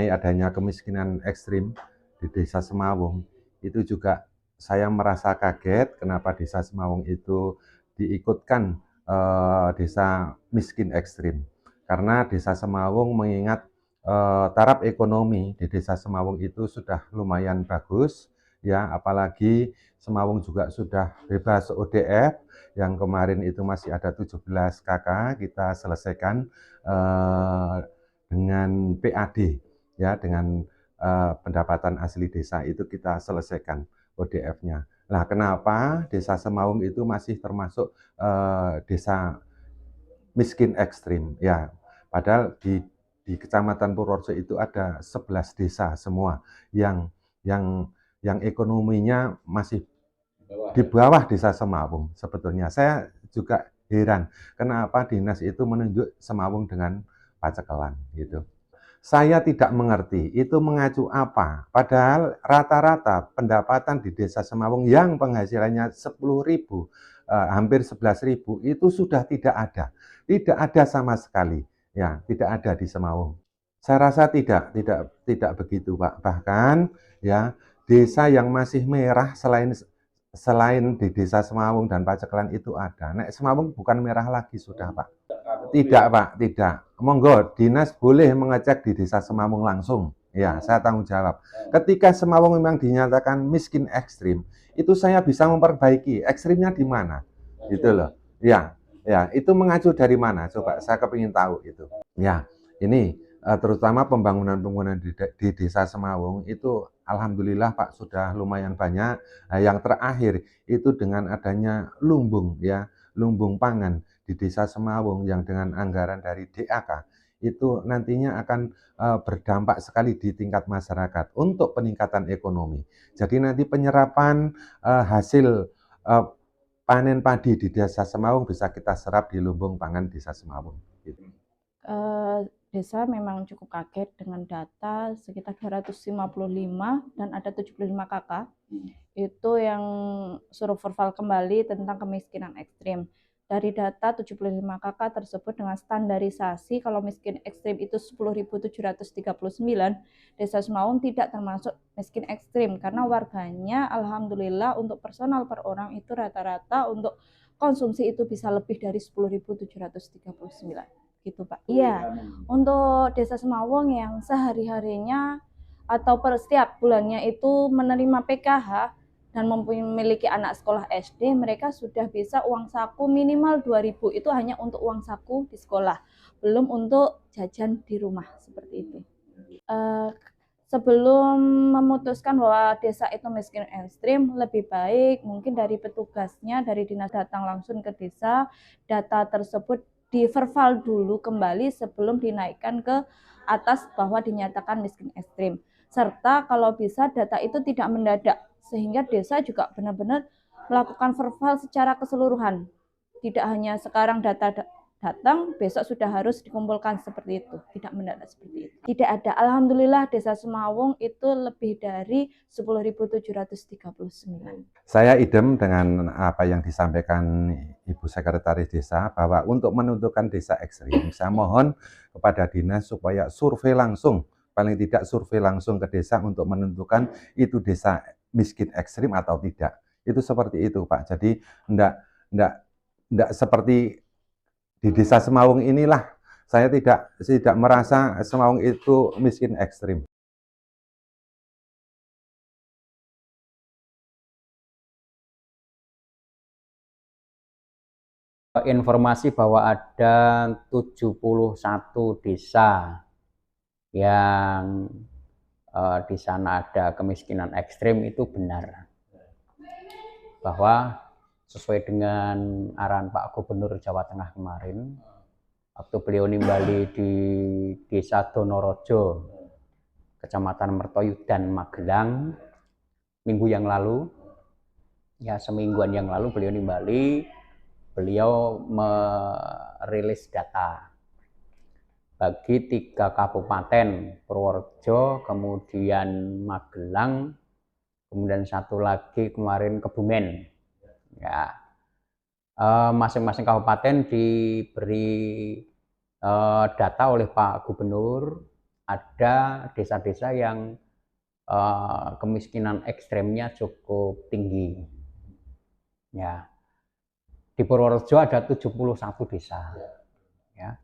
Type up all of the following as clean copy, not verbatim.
mengenai adanya kemiskinan ekstrim di Desa Semawung, itu juga saya merasa kaget kenapa Desa Semawung itu diikutkan desa miskin ekstrim. Karena Desa Semawung mengingat taraf ekonomi di Desa Semawung itu sudah lumayan bagus, ya, apalagi Semawung juga sudah bebas ODF, yang kemarin itu masih ada 17 KK kita selesaikan dengan PAD, ya, dengan pendapatan asli desa itu kita selesaikan ODF-nya. Nah, kenapa Desa Semawung itu masih termasuk desa miskin ekstrim? Ya, padahal di Kecamatan Purworejo itu ada 11 desa semua yang yang yang ekonominya masih di bawah Desa Semawung sebetulnya. Saya juga heran kenapa dinas itu menunjuk Semawung dengan Pacekelan gitu. Saya tidak mengerti itu mengacu apa. Padahal rata-rata pendapatan di Desa Semawung yang penghasilannya 10.000, hampir 11.000 itu sudah tidak ada. Tidak ada sama sekali. Ya, tidak ada di Semawung. Saya rasa tidak begitu, Pak. Bahkan ya, desa yang masih merah selain di Desa Semawung dan Pacekelan itu ada. Nek Semawung bukan merah lagi sudah, Pak. Tidak, Pak, tidak. Monggo, dinas boleh mengecek di Desa Semawung langsung. Ya, saya tanggung jawab. Ketika Semawung memang dinyatakan miskin ekstrim, itu saya bisa memperbaiki. Ekstrimnya di mana? Gitu loh. Ya, ya, itu mengacu dari mana? Coba saya kepingin tahu itu. Ya, ini terutama pembangunan-pembangunan di Desa Semawung itu alhamdulillah Pak sudah lumayan banyak. Nah, yang terakhir itu dengan adanya lumbung ya, lumbung pangan di Desa Semawung yang dengan anggaran dari DAK itu nantinya akan berdampak sekali di tingkat masyarakat untuk peningkatan ekonomi. Jadi nanti penyerapan hasil panen padi di Desa Semawung bisa kita serap di lumbung pangan Desa Semawung. Gitu. Desa memang cukup kaget dengan data sekitar 255 dan ada 75 KK. Itu yang survival kembali tentang kemiskinan ekstrim. Dari data 75 KK tersebut dengan standarisasi kalau miskin ekstrim itu 10.739, Desa Semawung tidak termasuk miskin ekstrim karena warganya alhamdulillah untuk personal per orang itu rata-rata untuk konsumsi itu bisa lebih dari 10.739. Gitu Pak. Iya, untuk Desa Semawung yang sehari-harinya atau per setiap bulannya itu menerima PKH dan memiliki anak sekolah SD, mereka sudah bisa uang saku minimal 2.000 itu hanya untuk uang saku di sekolah, belum untuk jajan di rumah seperti itu. Sebelum memutuskan bahwa desa itu miskin ekstrim, lebih baik mungkin dari petugasnya, dari dinas datang langsung ke desa, data tersebut diverval dulu kembali sebelum dinaikkan ke atas bahwa dinyatakan miskin ekstrim. Serta kalau bisa data itu tidak mendadak, sehingga desa juga benar-benar melakukan verval secara keseluruhan. Tidak hanya sekarang data datang, besok sudah harus dikumpulkan seperti itu, tidak mendadak seperti itu. Tidak ada, alhamdulillah Desa Semawung itu lebih dari 10.739. Saya idem dengan apa yang disampaikan Ibu Sekretaris Desa bahwa untuk menentukan desa ekstrim, saya mohon kepada dinas supaya survei langsung, paling tidak survei langsung ke desa untuk menentukan itu desa miskin ekstrim atau tidak. Itu seperti itu, Pak. Jadi enggak seperti di Desa Semawung inilah saya tidak merasa Semawung itu miskin ekstrim. Informasi bahwa ada 71 desa yang di sana ada kemiskinan ekstrim itu benar. Bahwa sesuai dengan arahan Pak Gubernur Jawa Tengah kemarin, waktu beliau nimbali di Desa Donorojo, Kecamatan Mertoyu dan Magelang, minggu yang lalu, ya semingguan yang lalu beliau nimbali, beliau merilis data bagi 3 kabupaten, Purworejo, kemudian Magelang, kemudian satu lagi kemarin Kebumen. Ya, masing-masing kabupaten diberi data oleh Pak Gubernur ada desa-desa yang kemiskinan ekstremnya cukup tinggi. Ya, di Purworejo ada 71 desa. Ya.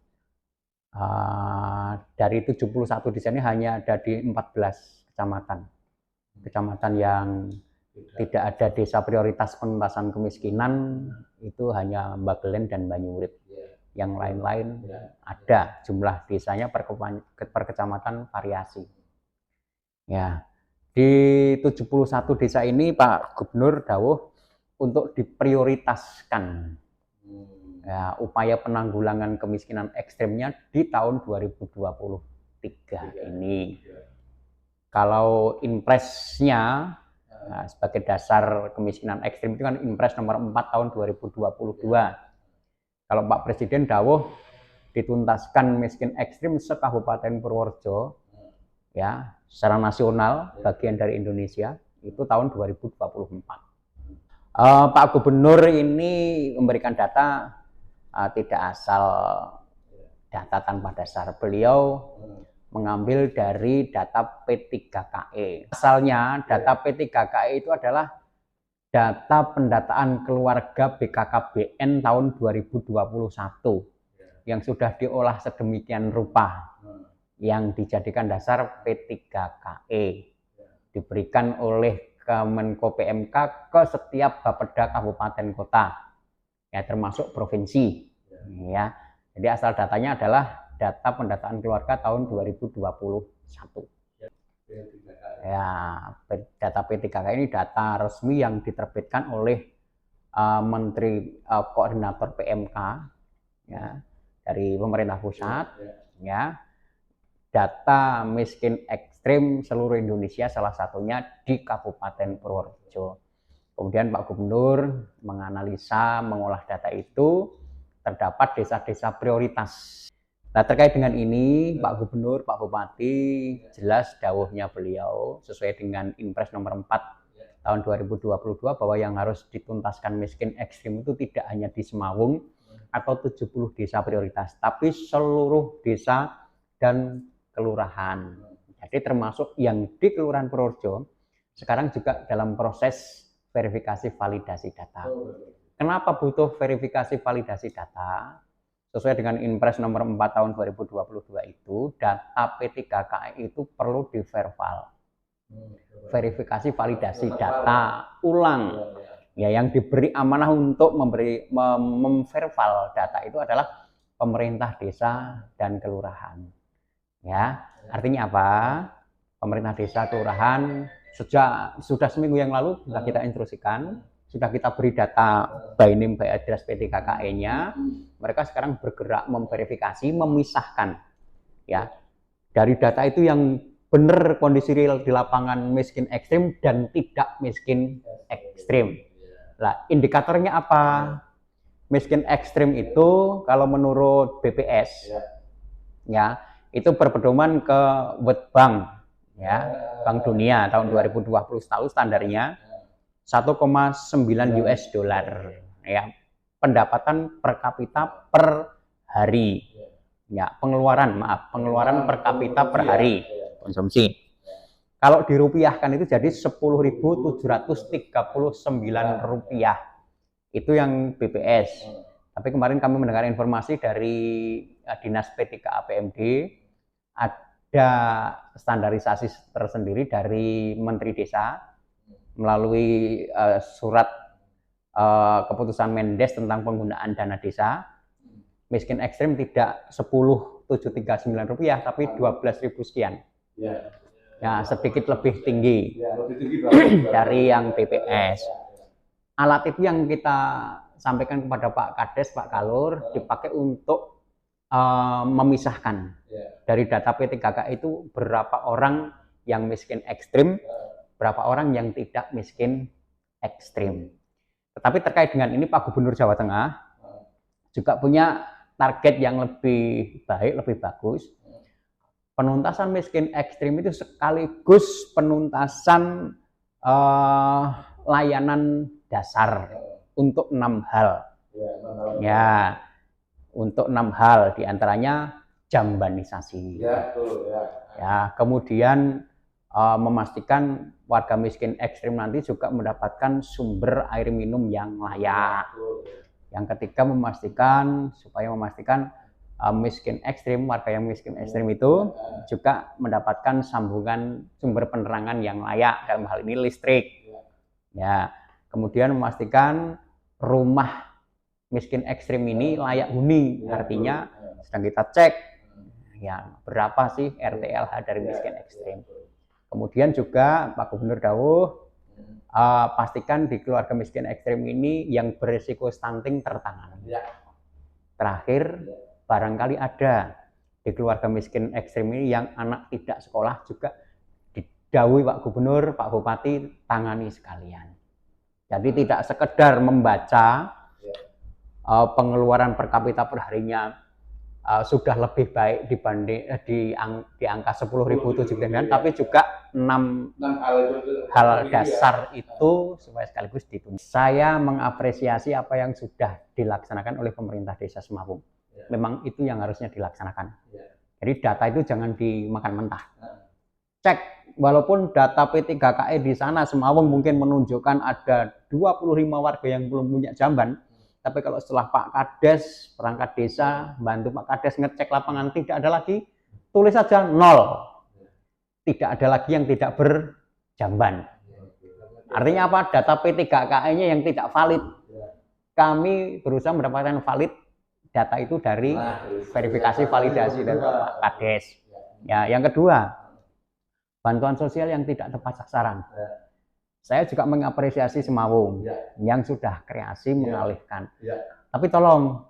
Dari 71 desa ini hanya ada di 14 kecamatan. Kecamatan yang tidak ada desa prioritas penuntasan kemiskinan itu hanya Bagelen dan Banyurip. Yang lain-lain ada jumlah desanya per kecamatan variasi. Ya, di 71 desa ini Pak Gubernur dawuh untuk diprioritaskan ya, upaya penanggulangan kemiskinan ekstremnya di tahun 2023 ini. Kalau impresnya nah, sebagai dasar kemiskinan ekstrem itu kan Impres nomor 4 tahun 2022. Kalau Pak Presiden dawuh dituntaskan miskin ekstrem se-Kabupaten Purworejo ya, secara nasional bagian dari Indonesia itu tahun 2024. Pak Gubernur ini memberikan data tidak asal data tanpa dasar. Beliau mengambil dari data P3KE. Asalnya data P3KE itu adalah data pendataan keluarga BKKBN tahun 2021 yang sudah diolah sedemikian rupa yang dijadikan dasar P3KE diberikan oleh Kemenko PMK ke setiap Bapeda kabupaten kota ya, termasuk provinsi ya. Jadi asal datanya adalah data pendataan keluarga tahun 2021 ya. Data P3KE ini data resmi yang diterbitkan oleh Menteri Koordinator PMK ya, dari pemerintah pusat ya. Data miskin ekstrim seluruh Indonesia salah satunya di Kabupaten Purworejo. Kemudian Pak Gubernur menganalisa, mengolah data itu, terdapat desa-desa prioritas. Nah, terkait dengan ini Pak Gubernur, Pak Bupati, jelas dawuhnya beliau sesuai dengan Impres nomor 4 tahun 2022 bahwa yang harus dituntaskan miskin ekstrim itu tidak hanya di Semawung atau 70 desa prioritas, tapi seluruh desa dan kelurahan. Jadi termasuk yang di Kelurahan Purworejo sekarang juga dalam proses verifikasi validasi data. Kenapa butuh verifikasi validasi data? Sesuai dengan Impres nomor 4 tahun 2022 itu, data P3KE itu perlu diverval. Verifikasi validasi data ulang. Ya, yang diberi amanah untuk memverval data itu adalah pemerintah desa dan kelurahan. Ya, artinya apa? Pemerintah desa kelurahan sudah seminggu yang lalu sudah kita instruksikan, sudah kita beri data by name by address P3KE-nya. Mereka sekarang bergerak memverifikasi, memisahkan ya dari data itu yang benar kondisi real di lapangan miskin ekstrim dan tidak miskin ekstrim. Nah, indikatornya apa? Miskin ekstrim itu kalau menurut BPS ya itu berpedoman ke World Bank ya, Bank Dunia tahun 2020 tahu standarnya 1,9 US dollar ya, pendapatan per kapita per hari ya, pengeluaran per kapita per hari konsumsi. Kalau dirupiahkan itu jadi 10.739 rupiah. Itu yang BPS. Tapi kemarin kami mendengar informasi dari Dinas P3K APMD ada standarisasi tersendiri dari Menteri Desa melalui surat keputusan Mendes tentang penggunaan dana desa. Miskin ekstrim tidak 10.739 rupiah tapi 12.000 sekian. Ya, sedikit lebih tinggi dari yang BPS. Alat itu yang kita sampaikan kepada Pak Kades, Pak Kalur, dipakai untuk memisahkan dari data P3KE itu berapa orang yang miskin ekstrim, berapa orang yang tidak miskin ekstrim. Tetapi terkait dengan ini Pak Gubernur Jawa Tengah juga punya target yang lebih baik, lebih bagus. Penuntasan miskin ekstrim itu sekaligus penuntasan layanan dasar untuk 6 hal. Untuk 6 hal diantaranya jambanisasi. Ya, kemudian memastikan warga miskin ekstrim nanti juga mendapatkan sumber air minum yang layak. Yang ketiga, memastikan miskin ekstrim, warga yang miskin ekstrim itu juga mendapatkan sambungan sumber penerangan yang layak, dalam hal ini listrik. Ya, kemudian memastikan rumah miskin ekstrim ini layak huni, artinya sedang kita cek ya berapa sih RTLH dari miskin ekstrim. Kemudian juga Pak Gubernur dawuh pastikan di keluarga miskin ekstrim ini yang berisiko stunting tertangani. Terakhir, barangkali ada di keluarga miskin ekstrim ini yang anak tidak sekolah, juga didhawuhi Pak Gubernur, Pak Bupati, tangani sekalian. Jadi tidak sekedar membaca pengeluaran per kapita perharinya sudah lebih baik dibanding di angka 10.079, tapi juga 6 hal dasar itu supaya sekaligus ditunda. Saya mengapresiasi apa yang sudah dilaksanakan oleh pemerintah Desa Semawung. Memang itu yang harusnya dilaksanakan. Jadi data itu jangan dimakan mentah. Cek, walaupun data P3KE di sana Semawung mungkin menunjukkan ada 25 warga yang belum punya jamban, tapi kalau setelah Pak Kades, perangkat desa, bantu Pak Kades ngecek lapangan, tidak ada lagi, tulis saja 0. Tidak ada lagi yang tidak berjamban. Artinya apa? Data P3KE-nya yang tidak valid. Kami berusaha mendapatkan valid data itu dari verifikasi validasi dari Pak Kades. Ya, yang kedua, bantuan sosial yang tidak tepat sasaran. Saya juga mengapresiasi Semawung yang sudah kreasi mengalihkan. Tapi tolong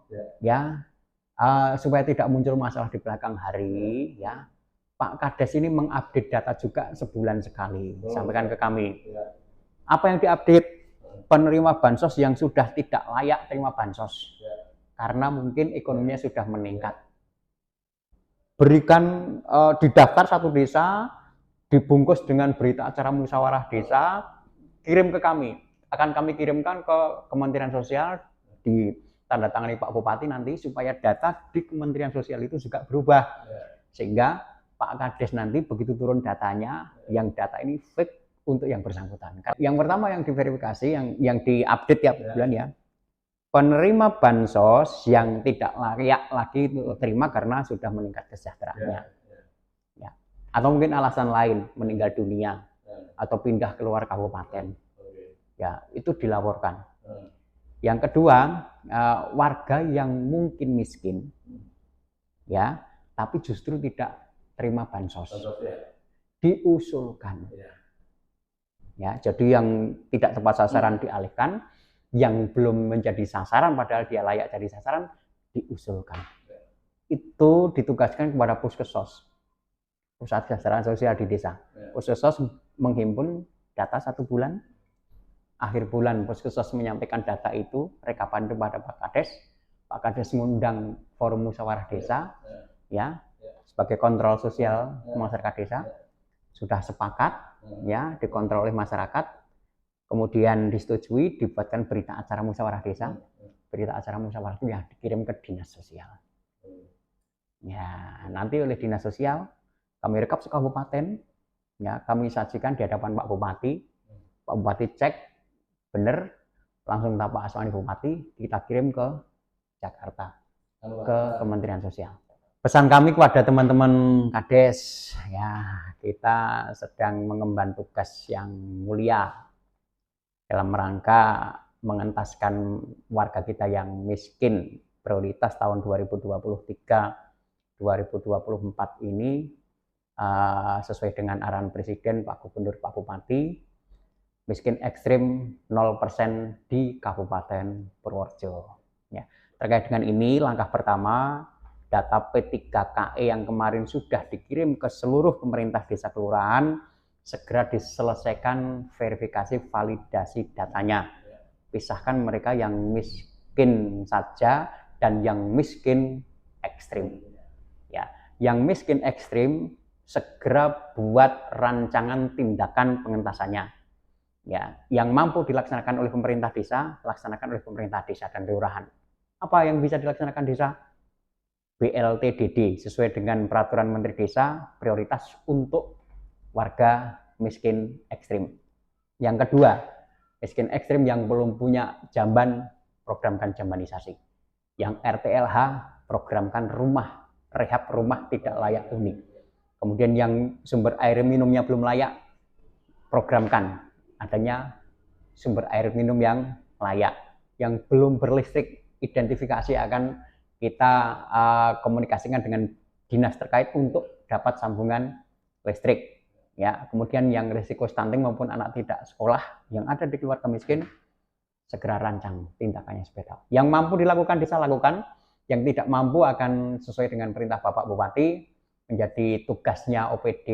supaya tidak muncul masalah di belakang hari, ya Pak Kades ini mengupdate data juga sebulan sekali, sampaikan ke kami. Apa yang diupdate? Penerima bansos yang sudah tidak layak terima bansos karena mungkin ekonominya sudah meningkat. Berikan didaftar satu desa, dibungkus dengan berita acara musyawarah desa, kirim ke kami. Akan kami kirimkan ke Kementerian Sosial, ditandatangani Pak Bupati nanti supaya data di Kementerian Sosial itu juga berubah. Sehingga Pak Kades nanti begitu turun datanya, yang data ini fake untuk yang bersangkutan. Yang pertama yang diverifikasi, yang diupdate tiap bulan ya, penerima bansos yang tidak layak lagi terima karena sudah meningkat kesejahteraannya. Ya. Atau mungkin alasan lain, meninggal dunia atau pindah keluar kabupaten, ya itu dilaporkan. Yang kedua, warga yang mungkin miskin, ya, tapi justru tidak terima bansos, diusulkan. Ya, jadi yang tidak tepat sasaran dialihkan, yang belum menjadi sasaran padahal dia layak jadi sasaran diusulkan. Itu ditugaskan kepada Puskesmas, Pusat Kesejahteraan Sosial di desa. Puskesmas menghimpun data 1 bulan, akhir bulan Puskesmas menyampaikan data itu, rekapan kepada Pak Kades. Pak Kades mengundang forum musyawarah desa, ya, sebagai kontrol sosial masyarakat desa, sudah sepakat, ya, dikontrol oleh masyarakat, kemudian disetujui, dibuatkan berita acara musyawarah desa. Berita acara musyawarah itu ya dikirim ke dinas sosial. Ya, nanti oleh dinas sosial kami rekap sekabupaten, ya kami sajikan di hadapan Pak Bupati. Pak Bupati cek benar, langsung minta Pak Aswani Bupati, kita kirim ke Jakarta, ke Kementerian Sosial. Pesan kami kepada teman-teman Kades, ya kita sedang mengemban tugas yang mulia dalam rangka mengentaskan warga kita yang miskin. Prioritas tahun 2023-2024 ini sesuai dengan arahan Presiden, Pak Gubernur, Pak Bupati, miskin ekstrim 0% di Kabupaten Purworejo. Ya. Terkait dengan ini, langkah pertama, data P3KE yang kemarin sudah dikirim ke seluruh pemerintah desa kelurahan, segera diselesaikan verifikasi validasi datanya. Pisahkan mereka yang miskin saja dan yang miskin ekstrim. Ya, yang miskin ekstrim segera buat rancangan tindakan pengentasannya. Ya, yang mampu dilaksanakan oleh pemerintah desa, laksanakan oleh pemerintah desa dan kelurahan. Apa yang bisa dilaksanakan desa? BLTDD sesuai dengan peraturan Menteri Desa, prioritas untuk warga miskin ekstrim. Yang kedua, miskin ekstrim yang belum punya jamban, programkan jambanisasi. Yang RTLH, programkan rumah, rehab rumah tidak layak huni. Kemudian yang sumber air minumnya belum layak, programkan adanya sumber air minum yang layak. Yang belum berlistrik, identifikasi akan kita komunikasikan dengan dinas terkait untuk dapat sambungan listrik. Ya, kemudian yang risiko stunting maupun anak tidak sekolah yang ada di keluarga miskin, segera rancang tindakannya seperti apa. Yang mampu dilakukan desa lakukan, yang tidak mampu akan sesuai dengan perintah Bapak Bupati menjadi tugasnya OPD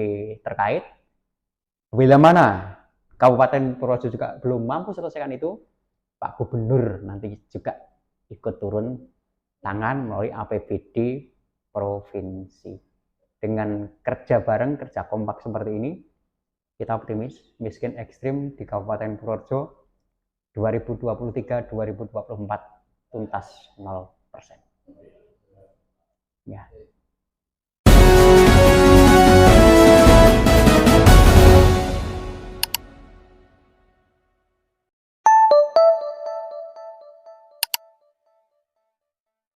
terkait. Bila mana Kabupaten Purworejo juga belum mampu selesaikan itu, Pak Gubernur nanti juga ikut turun tangan melalui APBD provinsi. Dengan kerja bareng, kerja kompak seperti ini, kita optimis miskin ekstrim di Kabupaten Purworejo 2023-2024 tuntas 0%. Ya.